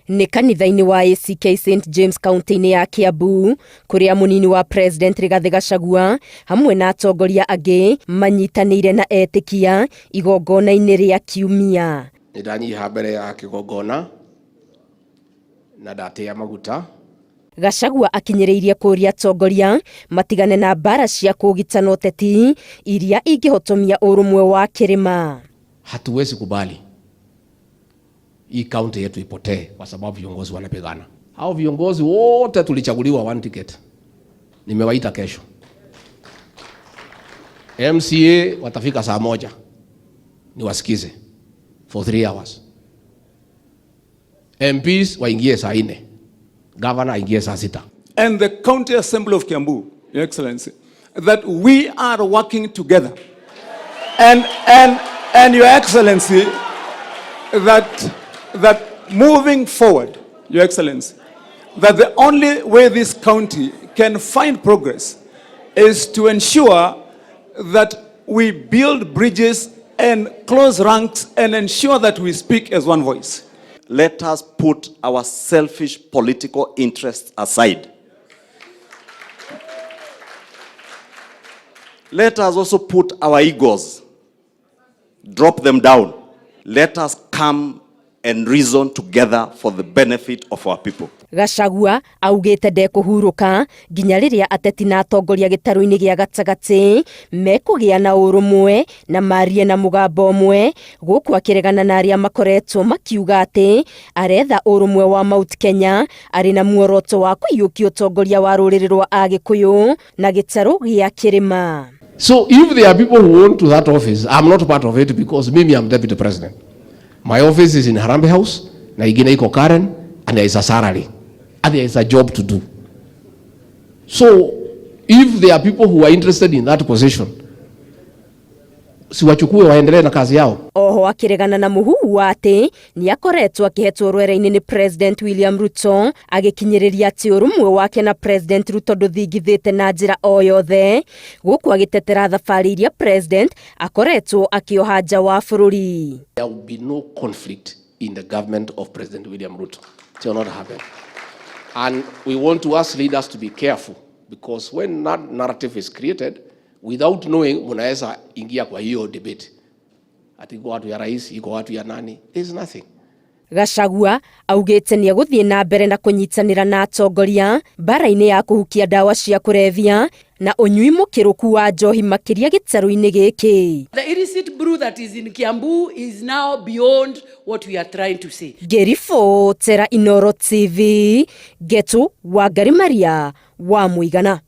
Nĩ kanitha-inĩ wa ACK St James kaunti-inĩ ya Kiambu, kuria munini wa President Rigathi Gachagua hamwe na atongoria angĩ manyitanĩire na etĩkia igongona-inĩ rĩa kiumia. Nĩndanyiha mbere ya kĩgongona na ndatĩa maguta. Gachagua akinyĩrĩirie kũria atongoria matigane na mbara cia kũgitana uteti iria ingĩhotomia ũrũmwe wa kĩrĩma. Hatuwezi kubali hii kaunti yetu ipotee kwa sababu viongozi wanapigana. Hao viongozi wote tulichaguliwa one ticket. Nimewaita kesho. MCA watafika saa 1. Niwasikize for 3 hours. MPs waingie saa 4. Governor aingie saa 6. And the County Assembly of Kiambu, Your Excellency, that we are working together. And Your Excellency, that moving forward, Your Excellency, that the only way this county can find progress is to ensure that we build bridges and close ranks and ensure that we speak as one voice. Let us put our selfish political interests aside. Let us also put our egos, drop them down. Let us come and reason together for the benefit of our people. Gachagua augĩte ndekũhurũka nginya rĩrĩa ateti na atongoria gĩtarũ-inĩ gĩa gatagatĩ mekũgĩa na ũrũmwe na marie na mũgambo ũmwe, gũkũ akĩregana na arĩa makoretwo makiuga atĩ aretha ũrũmwe wa Mount Kenya arĩ na muoroto wa kũiyũkia ũtongoria wa rũrĩrĩ rwa Agĩkũyũ na gĩtarũ gĩa kĩrĩma. So if there are people who want to that office, I'm not part of it because mimi am deputy president. My office is in Harambee House, na ingine iko Karen, and there is a salary, and there is a job to do. So if there are people who are interested in that position, siwachukue waendelee na kazi yao. Oho akiregana na muhuu wa atĩ nĩ akoretwo akĩhetwo rwera-inĩ nĩ President William Ruto, agĩkinyĩrĩria atĩ ũrũmwe wake na President Ruto ndũthingithĩte na njĩra o yothe, gũkũ agĩtetera thabarĩ iria President akoretwo akĩoha nja wa bũrũri. There will be no conflict in the government of President William Ruto. It will not happen. And we want to ask leaders to be careful because when that narrative is created, without knowing, munaweza ingia kwa hiyo debate. Ati iko watu ya rais, iko watu ya nani. There's nothing. Gachagua augĩte nĩ egũthiĩ na mbere na kũnyitanĩra na atongoria mbara-inĩ ya kũhukia ndawa cia kũrebia na ũnyui mũkĩrũku wa njohi makĩria gĩtarũ-inĩ gĩkĩ. The illicit brew that is in Kiambu is now beyond what we are trying to say. Gerifo Tera Inoro TV, Getu wa Garimaria wa Muigana.